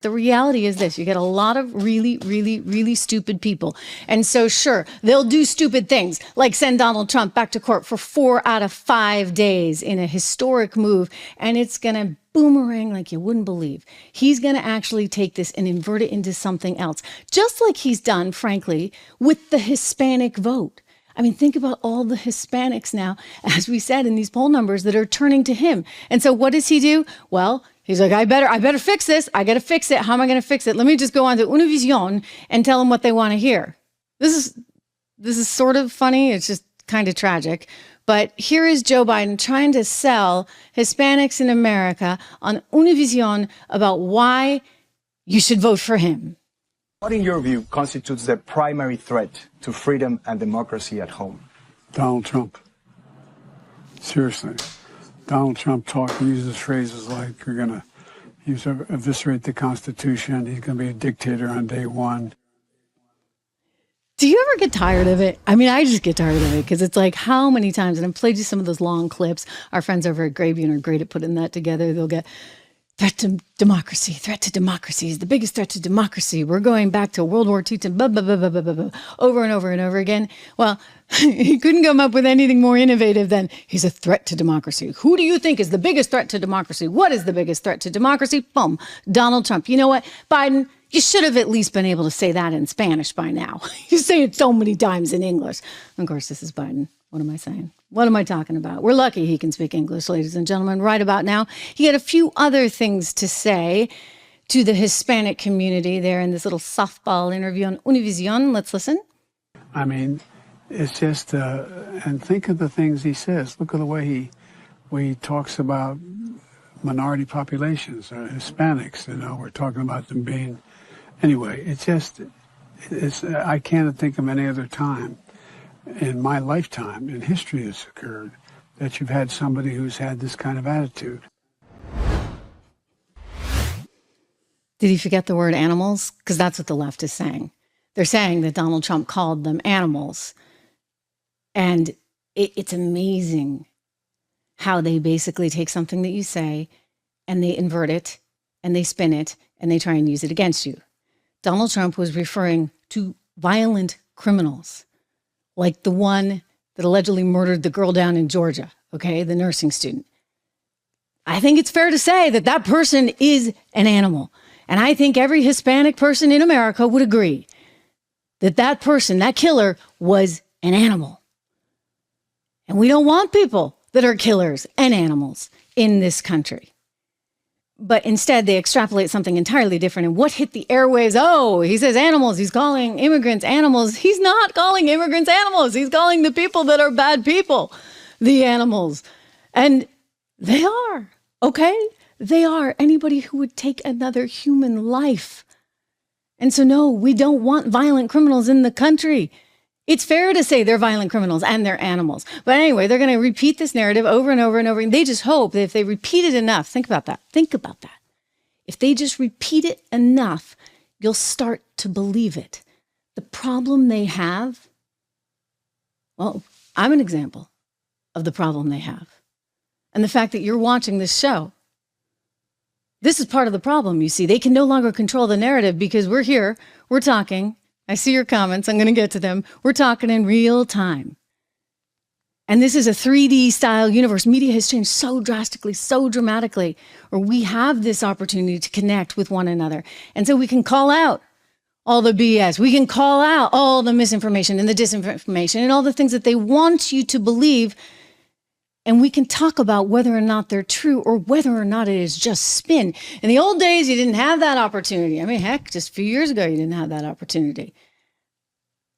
The reality is this: you get a lot of really, really, really stupid people. And so, sure, they'll do stupid things like send Donald Trump back to court for 4 out of 5 days in a historic move. And it's going to boomerang like you wouldn't believe. He's going to actually take this and invert it into something else, just like he's done, frankly, with the Hispanic vote. I mean, think about all the Hispanics now, as we said in these poll numbers, that are turning to him. And so what does he do? Well, he's like, I better fix this. I got to fix it. How am I going to fix it? Let me just go on to Univision and tell them what they want to hear. This is sort of funny. It's just kind of tragic. But here is Joe Biden trying to sell Hispanics in America on Univision about why you should vote for him. What, in your view, constitutes the primary threat to freedom and democracy at home? Donald Trump. Seriously. Donald Trump uses phrases like we're going to eviscerate the Constitution. He's going to be a dictator on day one. Do you ever get tired of it? I mean, I just get tired of it because it's like how many times, and I've played you some of those long clips. Our friends over at Gravian are great at putting that together. They'll get threat to democracy is the biggest threat to democracy. We're going back to World War II to blah, blah, blah, blah, blah, blah, blah, over and over and over again. Well, he couldn't come up with anything more innovative than he's a threat to democracy. Who do you think is the biggest threat to democracy? What is the biggest threat to democracy? Boom, Donald Trump. You know what, Biden, you should have at least been able to say that in Spanish by now. You say it so many times in English. Of course, this is Biden. What am I saying? What am I talking about? We're lucky he can speak English, ladies and gentlemen. Right about now, he had a few other things to say to the Hispanic community there in this little softball interview on Univision. Let's listen. I mean, it's just, and think of the things he says. Look at the way he talks about minority populations, Hispanics. You know, we're talking about them being, anyway, I can't think of any other time in my lifetime, in history has occurred, that you've had somebody who's had this kind of attitude. Did he forget the word animals? Because that's what the left is saying. They're saying that Donald Trump called them animals. And it's amazing how they basically take something that you say and they invert it and they spin it and they try and use it against you. Donald Trump was referring to violent criminals, like the one that allegedly murdered the girl down in Georgia, okay, the nursing student. I think it's fair to say that that person is an animal. And I think every Hispanic person in America would agree that that person, that killer, was an animal. And we don't want people that are killers and animals in this country. But instead, they extrapolate something entirely different. And what hit the airwaves? Oh, he says animals. He's calling immigrants animals. He's not calling immigrants animals. He's calling the people that are bad people the animals. And they are, okay? They are. Anybody who would take another human life. And so, no, we don't want violent criminals in the country. It's fair to say they're violent criminals and they're animals. But anyway, they're going to repeat this narrative over and over and over. And they just hope that if they repeat it enough, think about that. If they just repeat it enough, you'll start to believe it. The problem they have, well, I'm an example of the problem they have. And the fact that you're watching this show, this is part of the problem, you see. They can no longer control the narrative because we're here, we're talking. I see your comments. I'm going to get to them. We're talking in real time. And this is a 3D style universe. Media has changed so drastically, so dramatically, where we have this opportunity to connect with one another. And so we can call out all the BS. We can call out all the misinformation and the disinformation and all the things that they want you to believe. And we can talk about whether or not they're true or whether or not it is just spin. In the old days, you didn't have that opportunity. I mean, heck, just a few years ago, you didn't have that opportunity.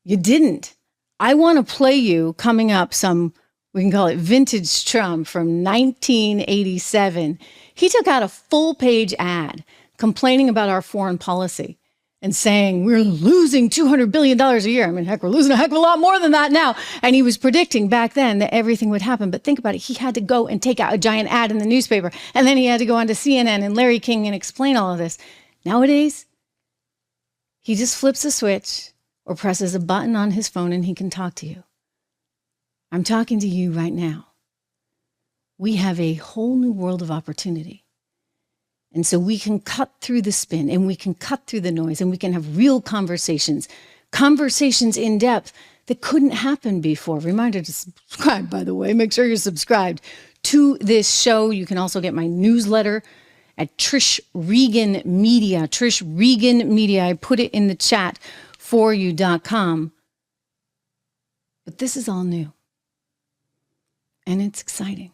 You didn't. I want to play you coming up some, we can call it vintage Trump from 1987. He took out a full-page ad complaining about our foreign policy and saying we're losing $200 billion a year. I mean, heck, we're losing a heck of a lot more than that now. And he was predicting back then that everything would happen. But think about it. He had to go and take out a giant ad in the newspaper. And then he had to go on to CNN and Larry King and explain all of this. Nowadays, he just flips a switch or presses a button on his phone and he can talk to you. I'm talking to you right now. We have a whole new world of opportunity. And so we can cut through the spin and we can cut through the noise and we can have real conversations in depth that couldn't happen before. Reminder to subscribe, by the way. Make sure you're subscribed to this show. You can also get my newsletter at Trish Regan Media. Trish Regan Media. I put it in the chat for you.com. But this is all new. And it's exciting.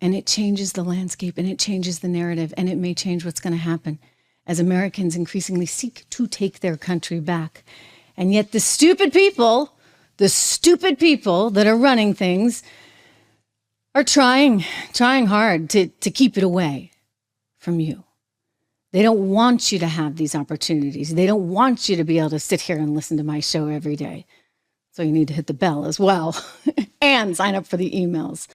And it changes the landscape and it changes the narrative and it may change what's going to happen as Americans increasingly seek to take their country back. And yet the stupid people that are running things are trying hard to keep it away from you. They don't want you to have these opportunities. They don't want you to be able to sit here and listen to my show every day. So you need to hit the bell as well and sign up for the emails.